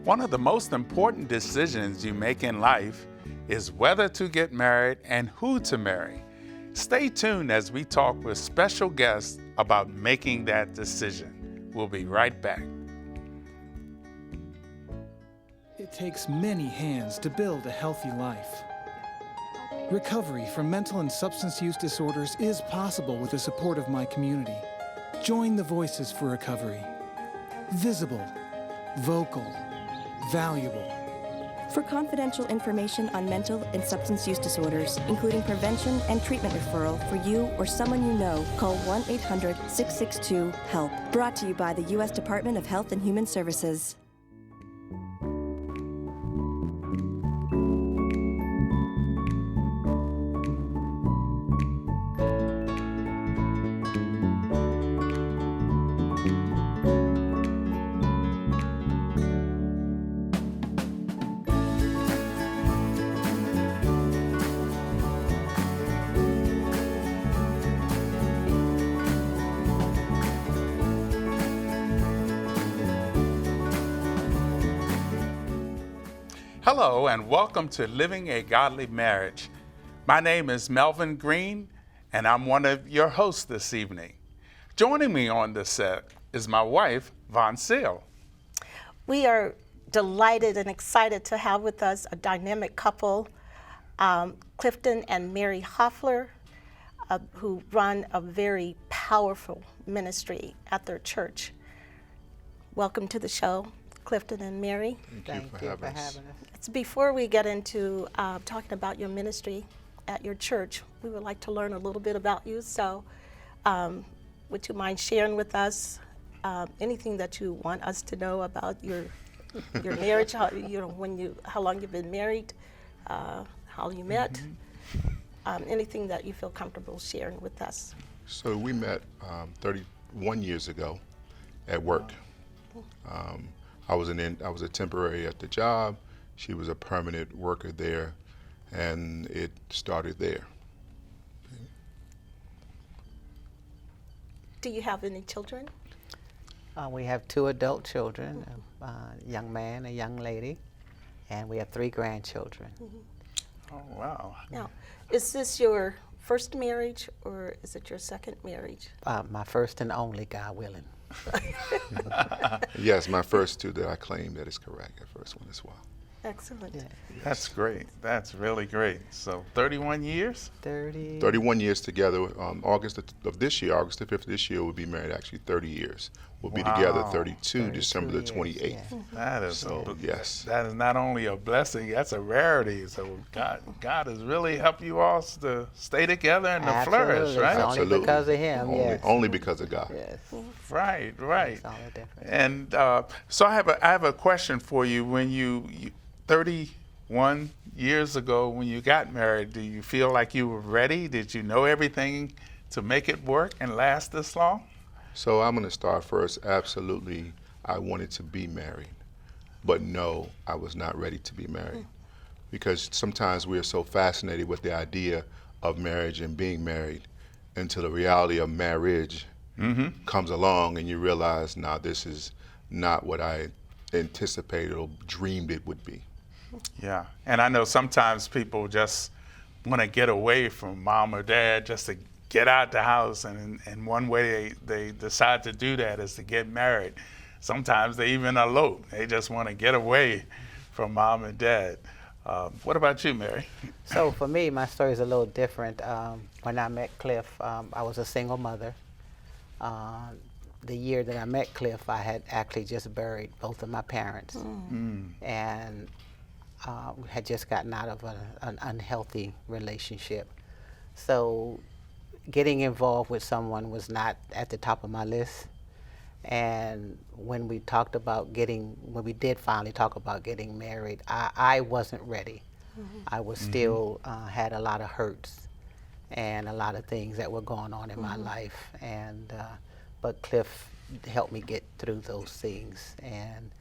One of the most important decisions you make in life is whether to get married and who to marry. Stay tuned as we talk with special guests about making that decision. We'll be right back. It takes many hands to build a healthy life. Recovery from mental and substance use disorders is possible with the support of my community. Join the Voices for Recovery. Visible, vocal, valuable. For confidential information on mental and substance use disorders, including prevention and treatment referral for you or someone you know, call 1-800-662-HELP. Brought to you by the U.S. Department of Health and Human Services. Hello and welcome to Living a Godly Marriage. My name is Melvin Greene and I'm one of your hosts this evening. Joining me on the set is my wife, Voncille. We are delighted and excited to have with us a dynamic couple, Clifton and Mary Hoffler, who run a very powerful ministry at their church. Welcome to the show, Clifton and Mary. Thank you for having us. Before we get into talking about your ministry at your church, we would like to learn a little bit about you. So would you mind sharing with us anything that you want us to know about your marriage, how long you've been married, how you met, anything that you feel comfortable sharing with us? So we met 31 years ago at work. I was a temporary at the job. She was a permanent worker there, and it started there. Do you have any children? We have 2 adult children, a young man, a young lady, and we have 3 grandchildren. Mm-hmm. Oh, wow. Now, is this your first marriage or is it your second marriage? My first and only, God willing. Yes, my first 2 that I claim, that is correct, the first one as well. Excellent. Yeah. That's great. That's really great. So 31 years? 31 years together. August of this year, August the 5th of this year, we'll be married actually 30 years. We'll be together 32 December the 28th. Yeah. That is yes. That is not only a blessing, that's a rarity. So God has really helped you all to stay together and to flourish, right? It's Absolutely. only because of Him, yes. Only because of God. Yes. Right. That's all the difference. And so I have a question for you. When you 31 years ago, when you got married, do you feel like you were ready? Did you know everything to make it work and last this long? So I'm going to start first. Absolutely, I wanted to be married, but no, I was not ready to be married, because sometimes we are so fascinated with the idea of marriage and being married until the reality of marriage comes along and you realize, nah, this is not what I anticipated or dreamed it would be. Yeah, and I know sometimes people just want to get away from mom or dad just to get out the house, and one way they decide to do that is to get married. Sometimes they even elope. They just want to get away from mom and dad. What about you, Mary? So for me, my story is a little different. When I met Cliff, I was a single mother. The year that I met Cliff, I had actually just buried both of my parents, and had just gotten out of an unhealthy relationship. So getting involved with someone was not at the top of my list. And when we did finally talk about getting married, I wasn't ready. I was still had a lot of hurts and a lot of things that were going on in my life. And but Cliff helped me get through those things. And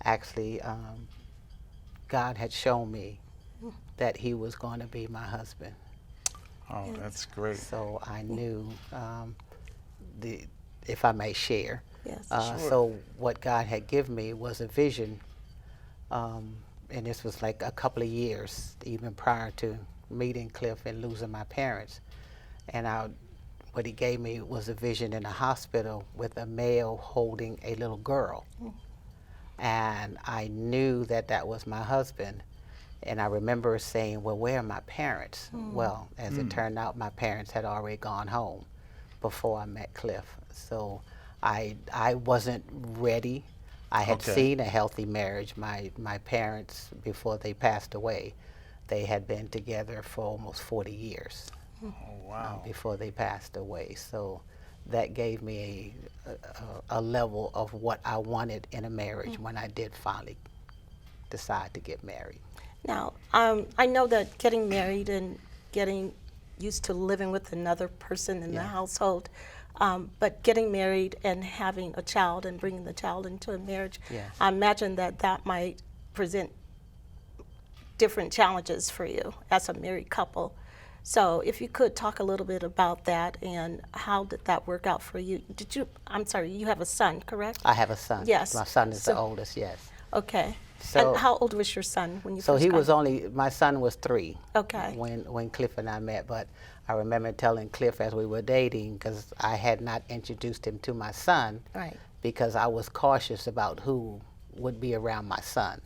actually, God had shown me that He was going to be my husband. Oh, that's great. So I knew, if I may share. Yes. Sure. So what God had given me was a vision And this was like a couple of years even prior to meeting Cliff and losing my parents. And what he gave me was a vision in a hospital with a male holding a little girl. And I knew that that was my husband. And I remember saying, well, where are my parents? Well, as it turned out, my parents had already gone home before I met Cliff. So I wasn't ready. I had seen a healthy marriage. My parents, before they passed away, they had been together for almost 40 years. Oh, wow. Before they passed away. So that gave me a level of what I wanted in a marriage when I did finally decide to get married. Now, I know that getting married and getting used to living with another person in the household, but getting married and having a child and bringing the child into a marriage, I imagine that might present different challenges for you as a married couple. So if you could talk a little bit about that and how did that work out for you? I'm sorry, you have a son, correct? I have a son. Yes. My son is the oldest, yes. Okay. So, and how old was your son when you so first he got was him? my son was 3 Okay. when Cliff and I met, but I remember telling Cliff as we were dating, because I had not introduced him to my son, Right. because I was cautious about who would be around my son.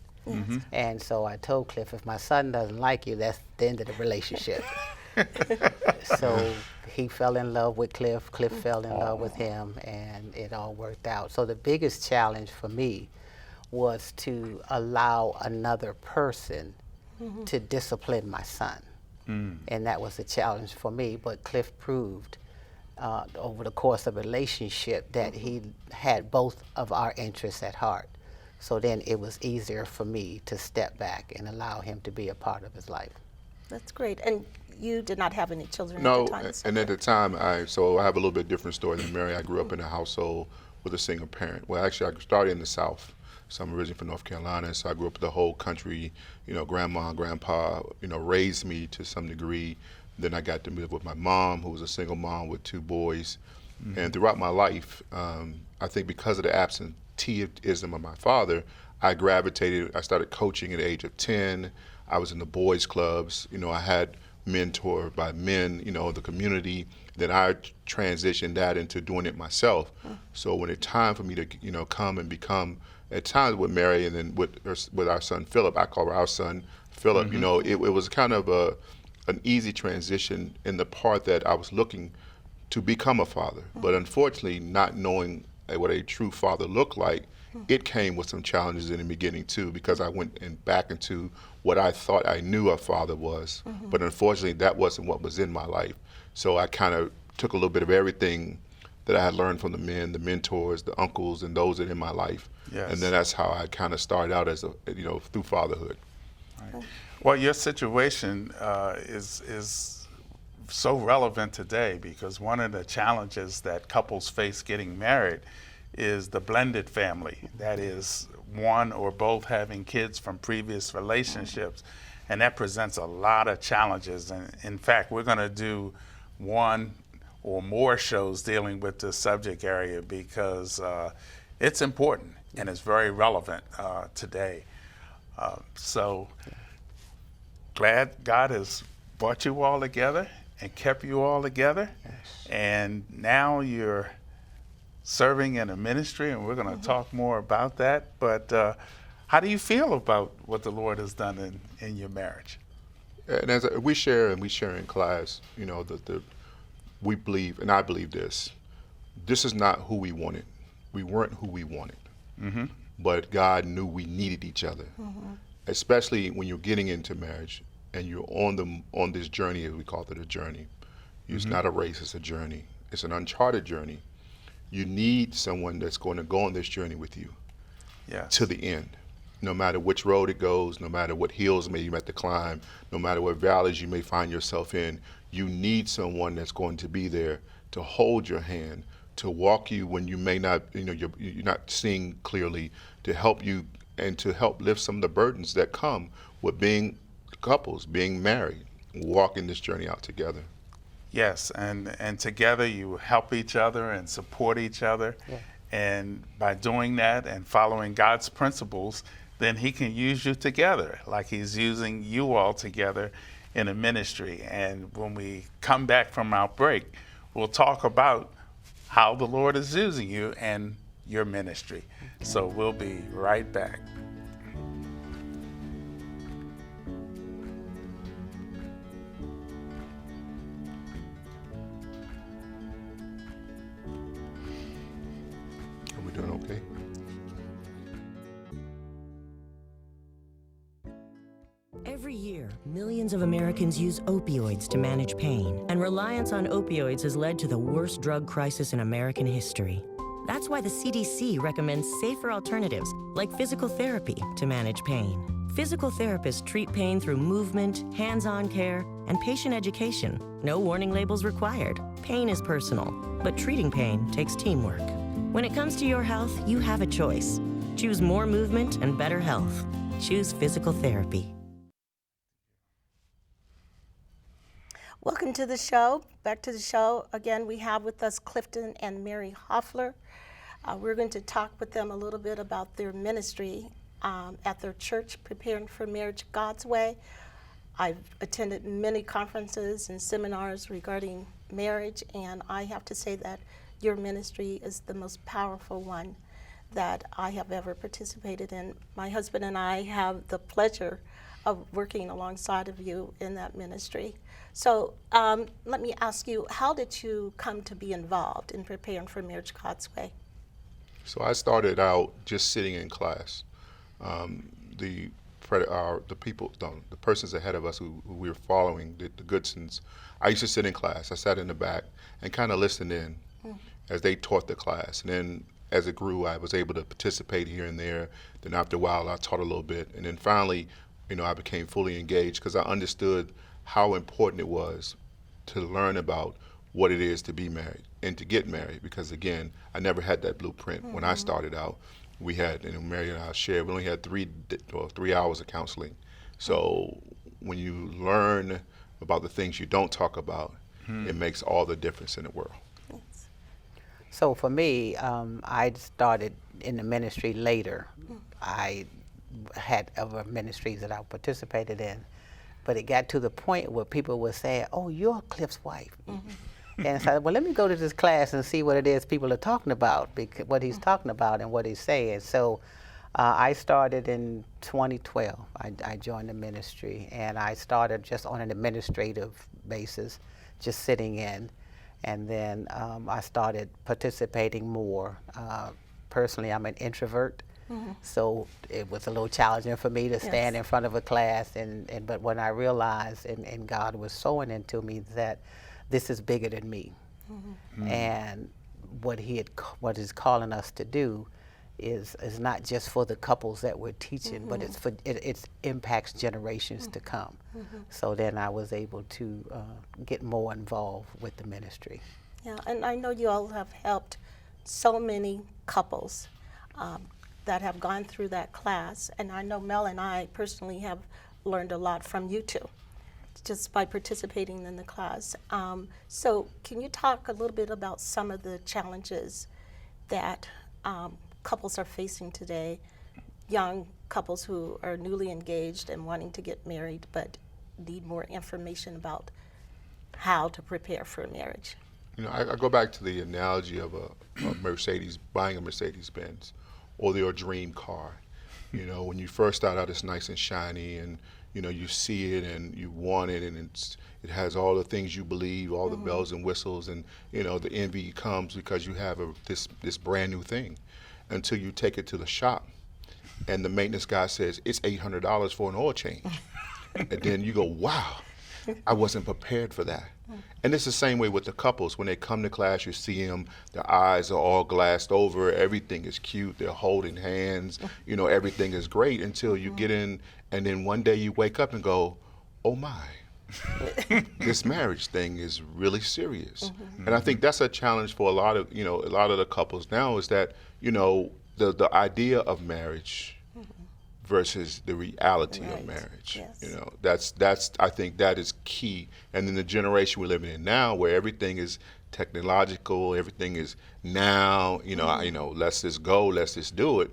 And so I told Cliff, if my son doesn't like you, that's the end of the relationship. So he fell in love with Cliff, Cliff fell in love with him, and it all worked out. So the biggest challenge for me was to allow another person to discipline my son. And that was a challenge for me, but Cliff proved over the course of a relationship that he had both of our interests at heart. So then it was easier for me to step back and allow him to be a part of his life. That's great. And you did not have any children No, at the time? is that and at the correct? time, I have a little bit different story than Mary. I grew up in a household with a single parent. Well, actually, I started in the South. So I'm originally from North Carolina, so I grew up the whole country. Grandma and grandpa, raised me to some degree. Then I got to live with my mom, who was a single mom with 2 boys. And throughout my life, I think because of the absenteeism of my father, I started coaching at the age of 10. I was in the boys clubs. I had mentored by men, the community. Then I transitioned that into doing it myself. So when it's time for me to, come and become, at times with Mary and then with our son Philip, I call our son Philip, it was kind of an easy transition in the part that I was looking to become a father. But unfortunately, not knowing what a true father looked like, it came with some challenges in the beginning too, because I went back into what I thought I knew a father was. But unfortunately, that wasn't what was in my life. So I kind of took a little bit of everything that I had learned from the men, the mentors, the uncles, and those that in my life. Yes. And then that's how I kind of started out as through fatherhood. Right. Well, your situation is so relevant today, because one of the challenges that couples face getting married is the blended family. That is, one or both having kids from previous relationships, and that presents a lot of challenges. And in fact, we're going to do one or more shows dealing with this subject area, because it's important and it's very relevant today. So glad God has brought you all together and kept you all together. Yes. And now you're serving in a ministry, and we're going to talk more about that. But how do you feel about what the Lord has done in your marriage? And as we share in class, we believe, and I believe this is not who we wanted. We weren't who we wanted. But God knew we needed each other, especially when you're getting into marriage and you're on this journey, as we call it, a journey. It's not a race, it's a journey. It's an uncharted journey. You need someone that's going to go on this journey with you to the end. No matter which road it goes, no matter what hills you have to climb, no matter what valleys you may find yourself in, you need someone that's going to be there to hold your hand, to walk you when you may not, you're not seeing clearly, to help you and to help lift some of the burdens that come with being couples, being married, walking this journey out together. Yes, and together you help each other and support each other. Yeah. And by doing that and following God's principles, then he can use you together, like he's using you all together in a ministry. And when we come back from our break, we'll talk about how the Lord is using you and your ministry. So we'll be right back. Are we doing okay? Every year, millions of Americans use opioids to manage pain, and reliance on opioids has led to the worst drug crisis in American history. That's why the CDC recommends safer alternatives like physical therapy to manage pain. Physical therapists treat pain through movement, hands-on care, and patient education. No warning labels required. Pain is personal, but treating pain takes teamwork. When it comes to your health, you have a choice. Choose more movement and better health. Choose physical therapy. Welcome to the show. Back to the show. Again, we have with us Clifton and Mary Hoffler. We're going to talk with them a little bit about their ministry at their church, Preparing for Marriage God's Way. I've attended many conferences and seminars regarding marriage, and I have to say that your ministry is the most powerful one that I have ever participated in. My husband and I have the pleasure of working alongside of you in that ministry. So let me ask you, how did you come to be involved in Preparing for Marriage God's Way? So I started out just sitting in class. The persons ahead of us who we were following, the Goodsons, I used to sit in class. I sat in the back and kind of listened in as they taught the class. And then as it grew, I was able to participate here and there. Then after a while, I taught a little bit. And then finally, I became fully engaged because I understood how important it was to learn about what it is to be married and to get married, because again, I never had that blueprint. When I started out, we had, Mary and I shared, we only had 3 hours of counseling. So when you learn about the things you don't talk about, it makes all the difference in the world. So for me, I started in the ministry later. I had other ministries that I participated in, but it got to the point where people would say, "Oh, you're Cliff's wife." And so I said, well, let me go to this class and see what it is people are talking about, what he's talking about and what he's saying. So I started in 2012. I joined the ministry, and I started just on an administrative basis, just sitting in. And then I started participating more. Personally, I'm an introvert. So it was a little challenging for me to stand in front of a class, but when I realized, and God was sowing into me that this is bigger than me, and what He's calling us to do is not just for the couples that we're teaching, but it impacts generations to come. So then I was able to get more involved with the ministry. Yeah, and I know you all have helped so many couples that have gone through that class, and I know Mel and I personally have learned a lot from you two, just by participating in the class. So can you talk a little bit about some of the challenges that couples are facing today, young couples who are newly engaged and wanting to get married but need more information about how to prepare for marriage? I go back to the analogy of a Mercedes, buying a Mercedes-Benz or your dream car. When you first start out, it's nice and shiny, and you see it and you want it, and it has all the things you believe, all the bells and whistles, and the envy comes because you have this brand new thing, until you take it to the shop and the maintenance guy says it's $800 for an oil change. And then you go, wow, I wasn't prepared for that. And it's the same way with the couples. When they come to class, you see them, their eyes are all glassed over, everything is cute, they're holding hands, everything is great until you get in, and then one day you wake up and go, oh my, this marriage thing is really serious. And I think that's a challenge for a lot of the couples now, is that, the idea of marriage versus the reality of marriage. That's I think that is key. And in the generation we're living in now, where everything is technological. Everything is now. Let's just go. Let's just do it.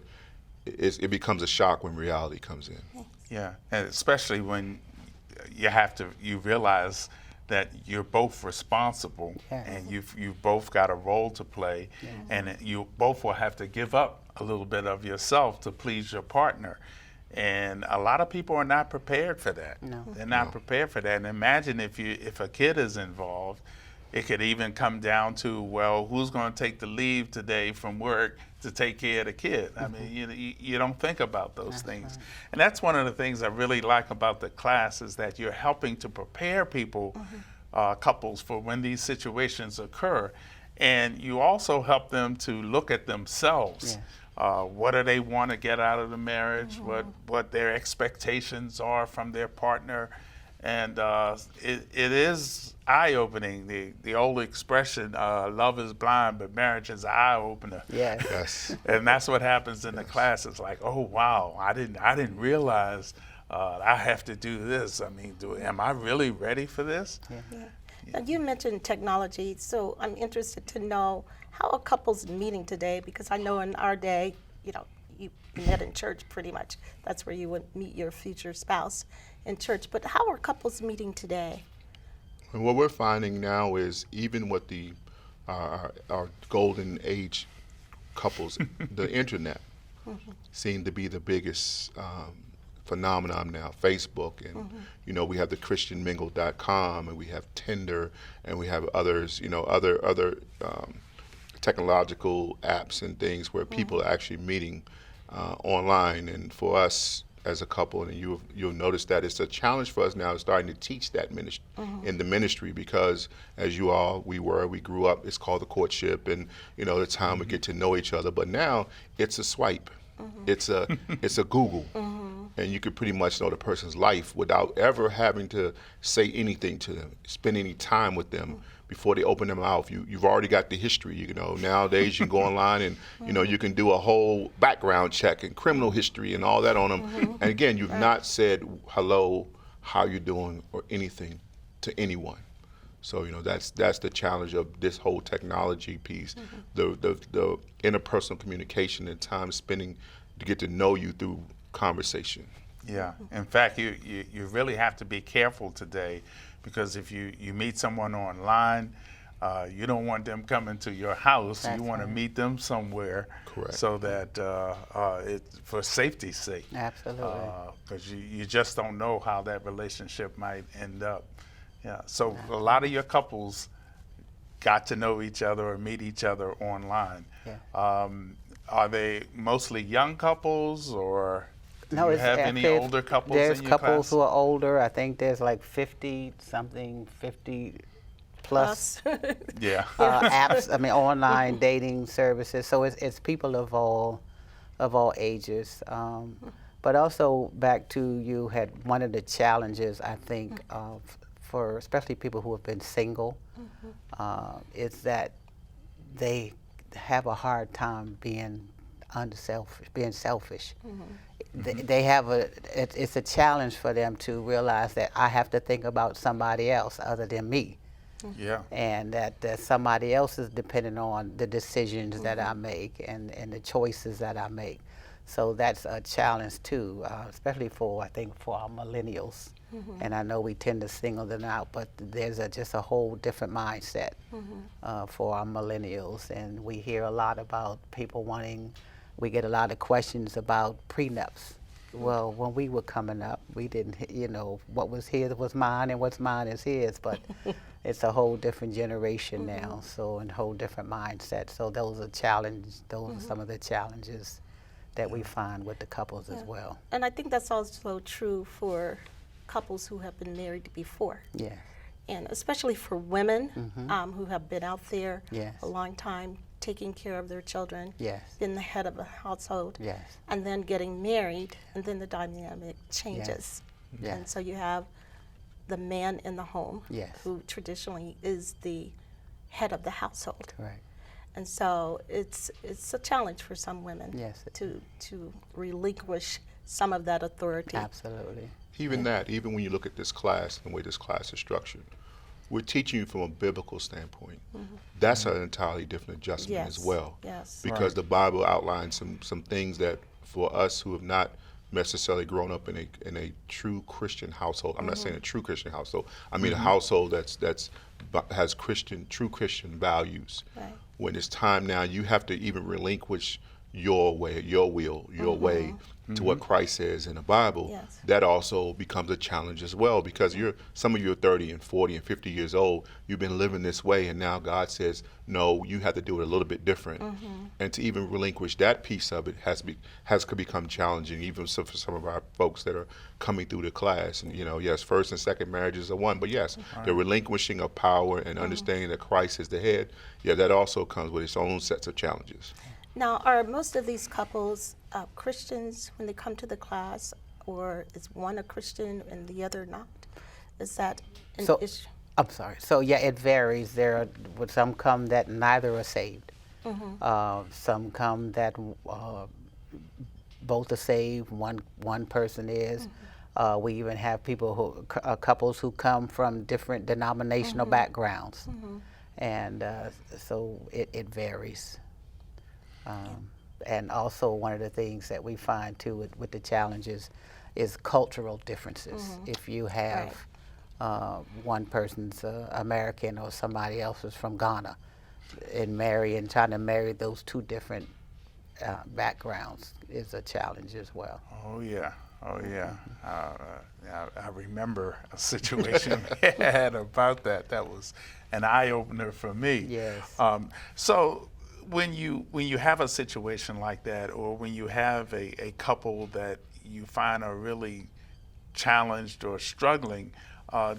It becomes a shock when reality comes in. Yeah, and especially when you realize that you're both responsible, Yes. and you've both got a role to play, and you both will have to give up a little bit of yourself to please your partner. And a lot of people are not prepared for that. No. They're not prepared for that. And imagine if a kid is involved, it could even come down to, well, who's going to take the leave today from work to take care of the kid? I mean, you don't think about those things. Right. And that's one of the things I really like about the class, is that you're helping to prepare people, couples, for when these situations occur. And you also help them to look at themselves. What do they want to get out of the marriage? What their expectations are from their partner? And it is eye-opening. The old expression, love is blind, but marriage is an eye-opener. Yes. And that's what happens in the class. It's like, oh wow, I didn't realize I have to do this. I mean, am I really ready for this? Now, you mentioned technology, so I'm interested to know how are couples meeting today? Because I know in our day, you met in church pretty much. That's where you would meet your future spouse, in church. But how are couples meeting today? And what we're finding now is, even with our golden age couples, the internet seemed to be the biggest phenomenon now. Facebook, and we have the ChristianMingle.com, and we have Tinder, and we have others, other technological apps and things where people are actually meeting online. And for us as a couple, and you'll notice that it's a challenge for us now, starting to teach that in the ministry, because as we grew up, it's called the courtship, and the time we get to know each other. But now it's a swipe, it's a Google, and you could pretty much know the person's life without ever having to say anything to them, spend any time with them before they open their mouth. You've already got the history. Nowadays you can go online and you can do a whole background check and criminal history and all that on them. And again, you've not said hello, how you doing, or anything to anyone. So that's the challenge of this whole technology piece, the interpersonal communication and time spending to get to know you through conversation. Yeah. In fact, you really have to be careful today, because if you meet someone online, you don't want them coming to your house. That's you want to meet them somewhere. Correct. So that for safety's sake. Absolutely. Because you just don't know how that relationship might end up. Yeah. So a lot of your couples got to know each other or meet each other online. Yeah. Are they mostly young couples, or do No, you have any older couples in your There's couples class? who are older. I think there's like 50 plus Yeah. apps. I mean, online dating services. So it's people of all ages. But also, back to, you had one of the challenges, I think, for especially people who have been single, is that they have a hard time being selfish. They have it's a challenge for them to realize that I have to think about somebody else other than me. Yeah. And that somebody else is dependent on the decisions that I make and the choices that I make. So that's a challenge too, especially for our millennials. And I know we tend to single them out, but there's just a whole different mindset for our millennials. And we hear a lot about people we get a lot of questions about prenups. Well, when we were coming up, we didn't, what was his was mine and what's mine is his, but it's a whole different generation now, so, and a whole different mindset. So those are some of the challenges that we find with the couples as well. And I think that's also true for couples who have been married before. Yes. And especially for women who have been out there Yes. a long time, taking care of their children, Yes. been the head of a household, Yes. and then getting married, and then the dynamic changes. Yes. And so you have the man in the home, Yes. who traditionally is the head of the household. Right. And so it's a challenge for some women Yes. to relinquish some of that authority. Absolutely. Even when you look at this class, the way this class is structured, we're teaching you from a biblical standpoint. That's an entirely different adjustment as well. Yes. Because the Bible outlines some things that for us who have not necessarily grown up in a true Christian household. I'm not saying a true Christian household. I mean a household has true Christian values. Right. When it's time now, you have to even relinquish your way, your will, your way to what Christ says in the Bible. Yes. That also becomes a challenge as well, because some of you are 30 and 40 and 50 years old. You've been living this way, and now God says, no, you have to do it a little bit different. And to even relinquish that piece of it could become challenging, even for some of our folks that are coming through the class. And yes, first and second marriages are one, but yes, the relinquishing of power and understanding that Christ is the head, that also comes with its own sets of challenges. Now, are most of these couples Christians when they come to the class, or is one a Christian and the other not? Is that an issue? I'm sorry. So yeah, it varies. Some come that neither are saved. Some come that both are saved. One person is. We even have couples who come from different denominational backgrounds, and so it varies. And also one of the things that we find too with the challenges is cultural differences. If you have one person's American or somebody else is from Ghana, and trying to marry those two different backgrounds is a challenge as well. Oh yeah. I remember a situation we had about that. That was an eye opener for me. Yes. So when you have a situation like that, or when you have a couple that you find are really challenged or struggling,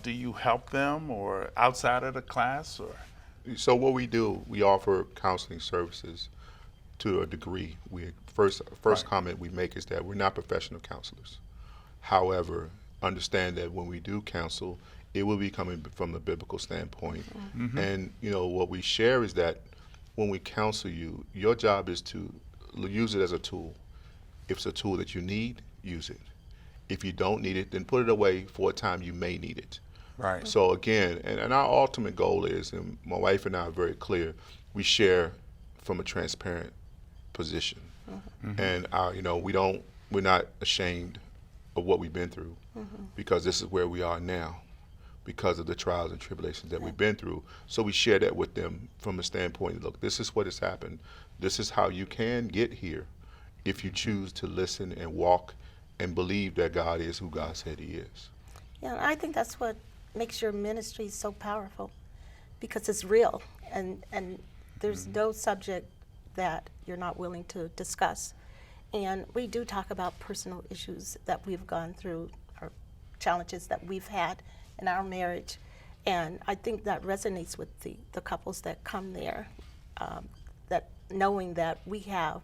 do you help them or outside of the class? Or So what we do, we offer counseling services to a degree. First comment we make is that we're not professional counselors. However, understand that when we do counsel, it will be coming from a biblical standpoint. And what we share is that when we counsel you, your job is to use it as a tool. If it's a tool that you need, use it. If you don't need it, then put it away for a time you may need it. right. So again, and our ultimate goal is, and my wife and I are very clear, we share from a transparent position. And we're not ashamed of what we've been through, because this is where we are now, because of the trials and tribulations that we've been through. So we share that with them from a standpoint, look, this is what has happened. This is how you can get here if you choose to listen and walk and believe that God is who God said he is. Yeah, I think that's what makes your ministry so powerful, because it's real, and there's no subject that you're not willing to discuss. And we do talk about personal issues that we've gone through, or challenges that we've had in our marriage. And I think that resonates with the couples that come there, that knowing that we have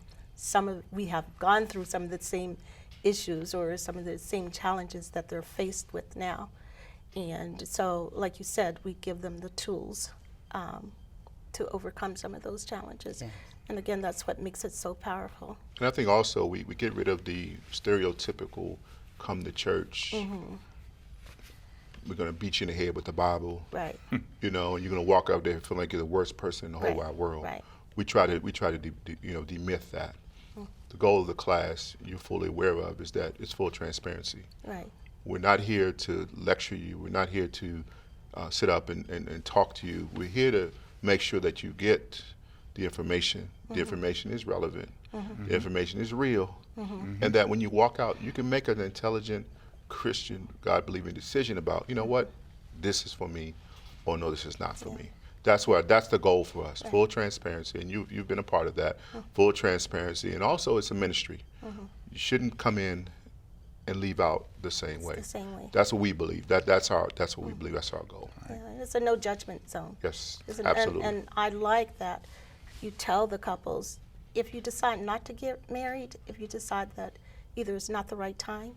gone through some of the same issues or some of the same challenges that they're faced with now. And so, like you said, we give them the tools to overcome some of those challenges. Yes. And again, that's what makes it so powerful. And I think also we get rid of the stereotypical come to church, we're going to beat you in the head with the Bible, Right. and you're going to walk out there feeling like you're the worst person in the whole Right, wide world. right. We try to demyth that. The goal of the class, you're fully aware of, is that it's full transparency. Right. We're not here to lecture you. We're not here to sit up and talk to you. We're here to make sure that you get the information. The information is relevant. The information is real. And that when you walk out, you can make an intelligent, Christian, God-believing decision about, you know what, this is for me, or no, this is not for me. That's the goal for us, full transparency, and you've been a part of that, full transparency, and also it's a ministry. You shouldn't come in and leave out the same way. The same way. That's what we believe. That's what we believe. That's our goal. Yeah, it's a no judgment zone. Yes, Isn't it? absolutely. And I like that you tell the couples, if you decide not to get married, if you decide that either it's not the right time,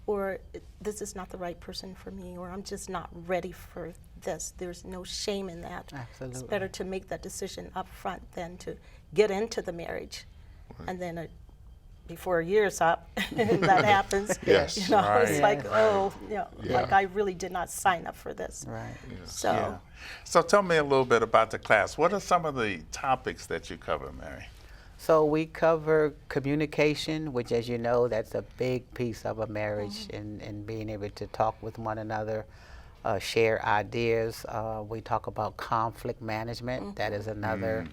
or this is not the right person for me, or I'm just not ready for this, there's no shame in that. Absolutely. It's better to make that decision up front than to get into the marriage and then before a year's up, that happens. Yes. You know, Right. it's like, oh, Yeah. like I really did not sign up for this. Right. So, Yeah. So tell me a little bit about the class. What are some of the topics that you cover, Mary? So we cover communication, which, as you know, that's a big piece of a marriage, and being able to talk with one another, share ideas. We talk about conflict management. That is another,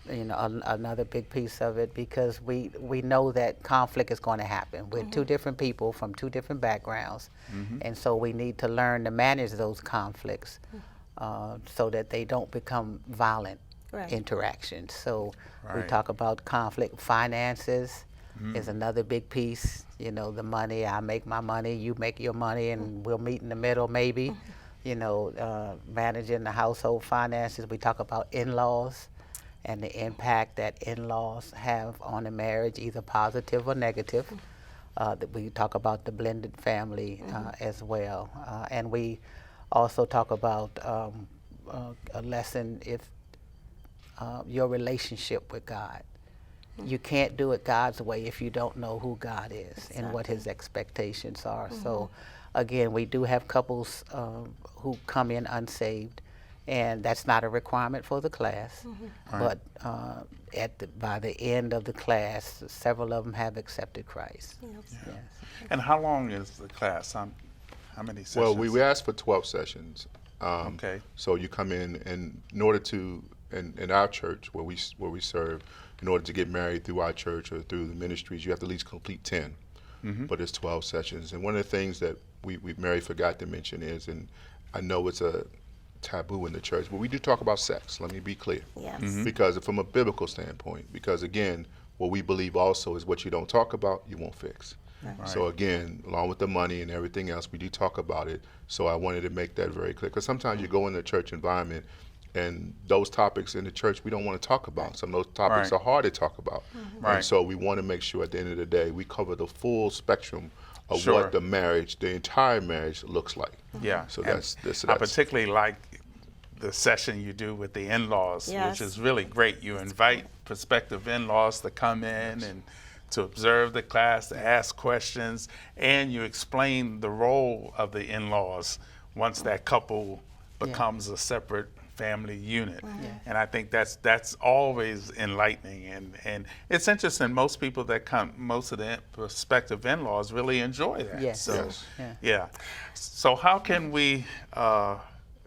another big piece of it, because we know that conflict is going to happen. We're two different people from two different backgrounds, and so we need to learn to manage those conflicts so that they don't become violent interactions. So we talk about conflict. Finances is another big piece. You know, the money, I make my money, you make your money, and we'll meet in the middle maybe. You know, managing the household finances. We talk about in-laws and the impact that in-laws have on a marriage, either positive or negative. We talk about the blended family as well. And we also talk about a lesson if your relationship with God. You can't do it God's way if you don't know who God is and what his expectations are. So again, we do have couples who come in unsaved, and that's not a requirement for the class. But by the end of the class, several of them have accepted Christ. Yes. And how long is the class? How many sessions? Well, we asked for 12 sessions. Okay. So you come in order to, in our church where we serve, in order to get married through our church or through the ministries, you have to at least complete 10. But it's 12 sessions. And one of the things that Mary forgot to mention is, and I know it's a taboo in the church, but we do talk about sex. Let me be clear. yes. Because from a biblical standpoint, because again, what we believe also is what you don't talk about, you won't fix. So again, along with the money and everything else, we do talk about it. So I wanted to make that very clear, because sometimes you go in the church environment and those topics in the church we don't want to talk about. Some of those topics are hard to talk about. And so we want to make sure at the end of the day we cover the full spectrum of what the marriage, the entire marriage looks like. Yeah. So And that's I particularly like the session you do with the in-laws, which is really great. You invite prospective in-laws to come in and to observe the class, to ask questions, and you explain the role of the in-laws once that couple becomes a separate family unit. And I think that's always enlightening, and it's interesting. Most people that come, most of the prospective in-laws really enjoy that. Yes. So, So how can we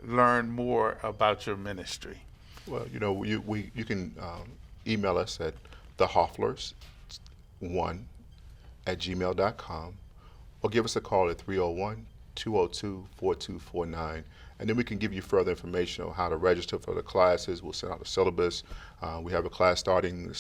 learn more about your ministry? Well, you know, you can email us at thehoflers1@gmail.com, or give us a call at 301-202-4249, and then we can give you further information on how to register for the classes. We'll send out a syllabus. We have a class starting the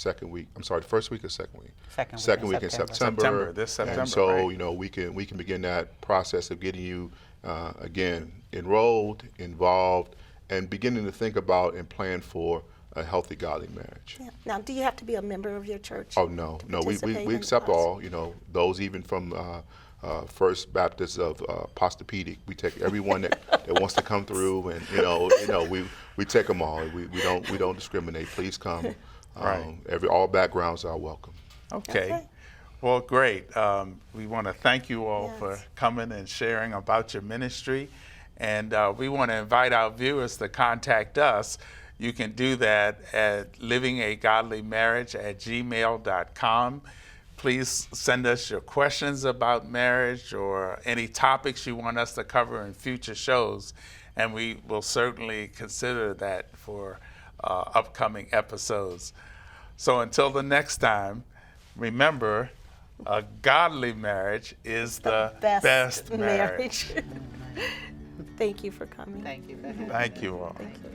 first week or second week? Second week in September. This September, And so, right. you know, we can begin that process of getting you, again, enrolled, involved, and beginning to think about and plan for a healthy, godly marriage. Yeah. Now, do you have to be a member of your church? Oh, no. We participate in accept the class? all, you know, those even from First Baptist of Postopedic. We take everyone that wants to come through, and we take them all. We don't discriminate. Please come. All backgrounds are welcome. Okay. Well, great. We want to thank you all for coming and sharing about your ministry, and we want to invite our viewers to contact us. You can do that at livingagodlymarriage@gmail.com. Please send us your questions about marriage or any topics you want us to cover in future shows, and we will certainly consider that for upcoming episodes. So until the next time, remember, a godly marriage is the best marriage. Thank you for coming. Thank you. Thank you all. Thank you.